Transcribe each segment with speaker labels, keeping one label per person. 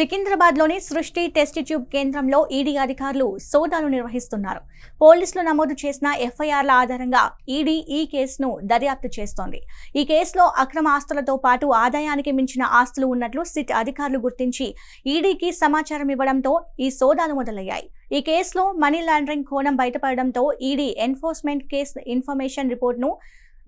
Speaker 1: సికింద్రాబాద్లోని సృష్టి test tube కేంద్రంలో ED అధికారులు సోదాలు నిర్వహిస్తున్నారు. పోలీసులు నమోదు చేసిన ఎఫ్ఐఆర్ల ఆధారంగా ఈడీ ఈ కేసును దర్యాప్తు చేస్తోంది. ఈ కేసులో అక్రమ ఆస్తులతో పాటు ఆదాయానికి మించిన ఆస్తులు ఉన్నట్లు సిట్ అధికారులు గుర్తించి ఈడీకి సమాచారం ఇవ్వడంతో ఈ సోదాలు మొదలయ్యాయి. ఈ కేసులో మనీ లాండరింగ్ కోణం బయటపడడంతో ఈడీ ఎన్ఫోర్స్మెంట్ కేసు ఇన్ఫర్మేషన్ రిపోర్ట్ను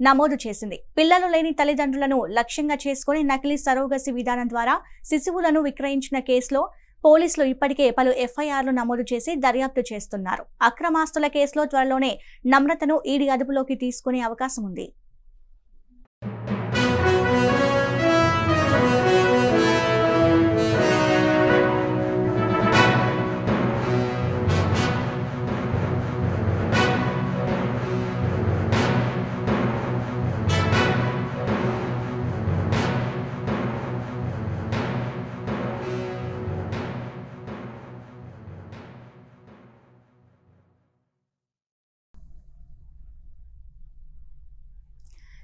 Speaker 1: నమోదు చేసింది. పిల్లలు లేని తల్లిదండ్రులను లక్ష్యంగా చేసుకుని నకిలీ సరోగసి విధానం ద్వారా శిశువులను విక్రయించిన కేసులో పోలీసులు ఇప్పటికే పలు ఎఫ్ఐఆర్లు నమోదు చేసి దర్యాప్తు చేస్తున్నారు. అక్రమాస్తుల కేసులో త్వరలోనే నమ్రతను ఈడీ అదుపులోకి తీసుకునే అవకాశం ఉంది.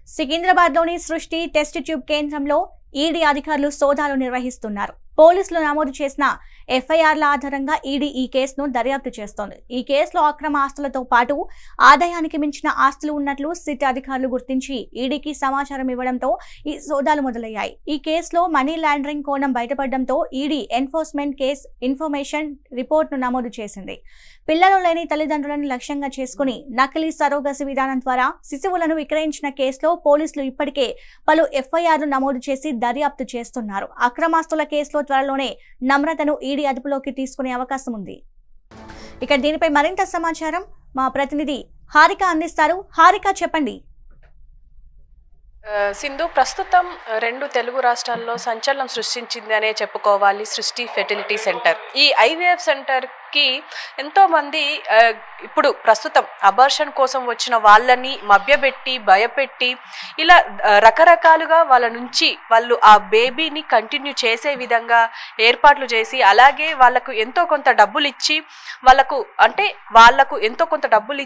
Speaker 1: సికింద్రాబాద్లోని సృష్టి టెస్ట్ ట్యూబ్ కేంద్రంలో ఈడీ అధికారులు సోదాలు నిర్వహిస్తున్నారు. పోలీసులు నమోదు చేసిన ఎఫ్ఐఆర్ల ఆధారంగా ఈడీ ఈ కేసును దర్యాప్తు చేస్తోంది. ఈ కేసులో అక్రమ ఆస్తులతో పాటు ఆదాయానికి మించిన ఆస్తులు ఉన్నట్లు సిట్ అధికారులు గుర్తించి ఈడీకి సమాచారం ఇవ్వడంతో ఈ సోదాలు మొదలయ్యాయి. ఈ కేసులో మనీ లాండరింగ్ కోణం బయటపడడంతో ఈడీ ఎన్ఫోర్స్మెంట్ కేసు ఇన్ఫర్మేషన్ రిపోర్ట్ను నమోదు చేసింది. పిల్లలు లేని తల్లిదండ్రులను లక్ష్యంగా చేసుకుని నకిలీ సరోగసి విధానం ద్వారా శిశువులను విక్రయించిన కేసులో పోలీసులు ఇప్పటికే పలు ఎఫ్ఐఆర్లు నమోదు చేసి దర్యాప్తు చేస్తున్నారు. అక్రమాస్తుల కేసులో త్వరలోనే నమ్రతను ఈడీ అదుపులోకి తీసుకునే అవకాశం ఉంది. ఇక దీనిపై మరింత సమాచారం మా ప్రతినిధి హారిక అందిస్తారు. హారిక, చెప్పండి.
Speaker 2: సింధు, ప్రస్తుతం 2 తెలుగు రాష్ట్రాల్లో సంచలనం సృష్టించింది అనే చెప్పుకోవాలి సృష్టి ఫెర్టిలిటీ సెంటర్. ఈ ఐవీఎఫ్ సెంటర్కి ఎంతోమంది ఇప్పుడు ప్రస్తుతం అబార్షన్ కోసం వచ్చిన వాళ్ళని మభ్యపెట్టి భయపెట్టి ఇలా రకరకాలుగా వాళ్ళ నుంచి వాళ్ళు ఆ బేబీని కంటిన్యూ చేసే విధంగా ఏర్పాట్లు చేసి, అలాగే వాళ్ళకు ఎంతో కొంత డబ్బులు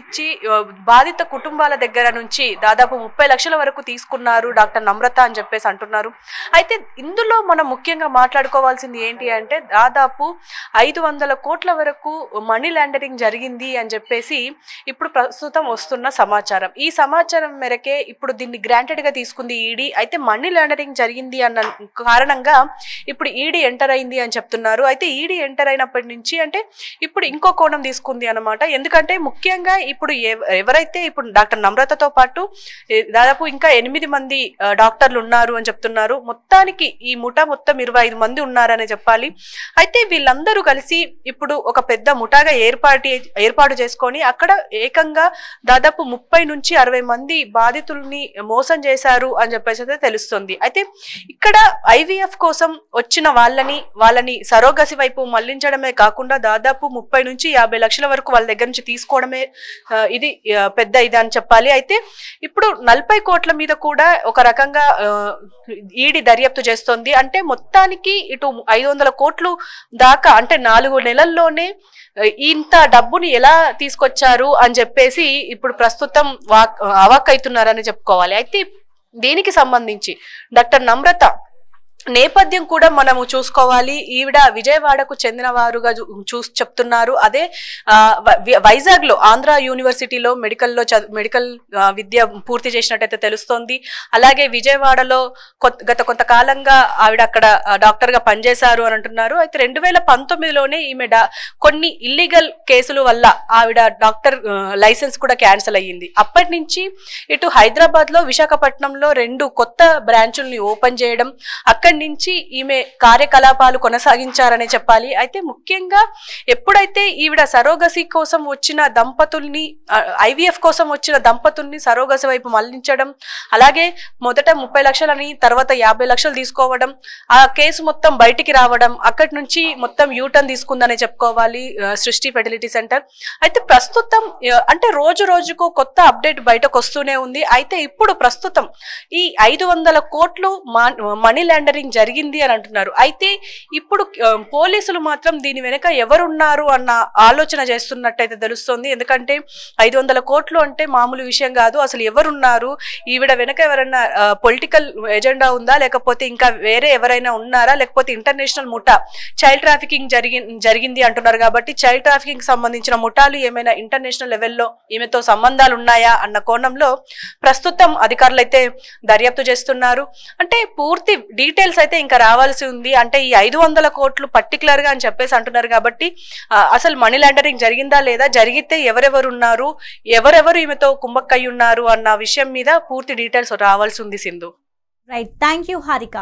Speaker 2: ఇచ్చి బాధిత కుటుంబాల దగ్గర నుంచి దాదాపు 30 లక్షల వరకు తీసుకున్నారు డాక్టర్ నమ్రత అని చెప్పేసి అంటున్నారు. అయితే ఇందులో మనం ముఖ్యంగా మాట్లాడుకోవాల్సింది ఏంటి అంటే దాదాపు 500 కోట్ల వరకు మనీ లాండరింగ్ జరిగింది అని చెప్పేసి ఇప్పుడు ప్రస్తుతం వస్తున్న సమాచారం. ఈ సమాచారం మేరకే ఇప్పుడు దీన్ని గ్రాంటెడ్ గా తీసుకుంది ఈడీ. అయితే మనీ లాండరింగ్ జరిగింది అన్న కారణంగా ఇప్పుడు ఈడీ ఎంటర్ అయింది అని చెప్తున్నారు. అయితే ఈడీ ఎంటర్ అయినప్పటి నుంచి అంటే ఇప్పుడు ఇంకో కోణం తీసుకుంది అన్నమాట. ఎందుకంటే ముఖ్యంగా ఇప్పుడు ఎవరైతే ఇప్పుడు డాక్టర్ నమ్రతతో పాటు దాదాపు ఇంకా 8 మంది డాక్టర్లు ఉన్నారు అని చెప్తున్నారు. మొత్తానికి ఈ ముఠా మొత్తం 25 మంది ఉన్నారని చెప్పాలి. అయితే వీళ్ళందరూ కలిసి ఇప్పుడు ఒక పెద్ద ముఠాగా ఏర్పాటు చేసుకొని అక్కడ ఏకంగా దాదాపు 30 నుంచి 60 మంది బాధితుల్ని మోసం చేశారు అని చెప్పేసి అయితే తెలుస్తుంది. అయితే ఇక్కడ ఐవీఎఫ్ కోసం వచ్చిన వాళ్ళని సరోగసి వైపు మళ్లించడమే కాకుండా దాదాపు 30 నుంచి 50 లక్షల వరకు వాళ్ళ దగ్గర నుంచి తీసుకోవడమే ఇది పెద్ద ఇది అని చెప్పాలి. అయితే ఇప్పుడు 40 కోట్ల మీద కూడా ఒక రకంగా ఈడీ దర్యాప్తు చేస్తోంది. అంటే మొత్తానికి ఇటు 500 కోట్లు దాకా అంటే 4 నెలల్లోనే ఇంత డబ్బుని ఎలా తీసుకొచ్చారు అని చెప్పేసి ఇప్పుడు ప్రస్తుతం అవాక్కైతున్నారని చెప్పుకోవాలి. అయితే దీనికి సంబంధించి డాక్టర్ నమ్రత నేపథ్యం కూడా మనము చూసుకోవాలి. ఈవిడ విజయవాడకు చెందిన వారుగా చెప్తున్నారు. అదే వైజాగ్ లో ఆంధ్ర యూనివర్సిటీలో మెడికల్ విద్య పూర్తి చేసినట్టయితే తెలుస్తోంది. అలాగే విజయవాడలో గత కొంతకాలంగా ఆవిడ అక్కడ డాక్టర్ గా పనిచేశారు అని అంటున్నారు. అయితే 2019లోనే ఈమె కొన్ని ఇల్లీగల్ కేసుల వల్ల ఆవిడ డాక్టర్ లైసెన్స్ కూడా క్యాన్సిల్ అయ్యింది. అప్పటి నుంచి ఇటు హైదరాబాద్ లో విశాఖపట్నంలో 2 కొత్త బ్రాంచుల్ని ఓపెన్ చేయడం, అక్కడి నుంచి ఈమె కార్యకలాపాలు కొనసాగించారని చెప్పాలి. అయితే ముఖ్యంగా ఎప్పుడైతే ఈవిడ సరోగసి కోసం వచ్చిన దంపతుల్ని ఐవీఎఫ్ కోసం వచ్చిన దంపతుల్ని సరోగసి వైపు మళ్లించడం, అలాగే మొదట 30 లక్షలని తర్వాత 50 లక్షలు తీసుకోవడం, ఆ కేసు మొత్తం బయటికి రావడం, అక్కడి నుంచి మొత్తం యూటర్న్ తీసుకుందని చెప్పుకోవాలి సృష్టి ఫెర్టిలిటీ సెంటర్. అయితే ప్రస్తుతం అంటే రోజుకు కొత్త అప్డేట్ బయటకు వస్తూనే ఉంది. అయితే ఇప్పుడు ప్రస్తుతం ఈ 500 కోట్లు మనీ లాండరింగ్ లాండరింగ్ జరిగింది అని అంటున్నారు. అయితే ఇప్పుడు పోలీసులు మాత్రం దీని వెనుక ఎవరున్నారు అన్న ఆలోచన చేస్తున్నట్టయితే తెలుస్తోంది. ఎందుకంటే 500 కోట్లు అంటే మామూలు విషయం కాదు. అసలు ఎవరున్నారు, ఈవిడ వెనుక ఎవరైనా పొలిటికల్ ఎజెండా ఉందా, లేకపోతే ఇంకా వేరే ఎవరైనా ఉన్నారా, లేకపోతే ఇంటర్నేషనల్ ముఠా చైల్డ్ ట్రాఫికింగ్ జరిగింది అంటున్నారు. కాబట్టి చైల్డ్ ట్రాఫికింగ్ సంబంధించిన ముఠాలు ఏమైనా ఇంటర్నేషనల్ లెవెల్లో ఈమెతో సంబంధాలు ఉన్నాయా అన్న కోణంలో ప్రస్తుతం అధికారులు అయితే దర్యాప్తు చేస్తున్నారు. అంటే పూర్తి డీటెయిల్స్ అయితే ఇంకా రావాల్సి ఉంది. అంటే ఈ 500 కోట్లు పర్టికులర్ గా అని చెప్పేసి అంటున్నారు. కాబట్టి అసలు మనీ లాండరింగ్ జరిగిందా లేదా, జరిగితే ఎవరెవరు ఉన్నారు, ఎవరెవరు ఈమెతో కుమ్మక్కయ్య ఉన్నారు అన్న విషయం మీద పూర్తి డీటెయిల్స్ రావాల్సి ఉంది Sindhu.
Speaker 1: Right, thank you Harika.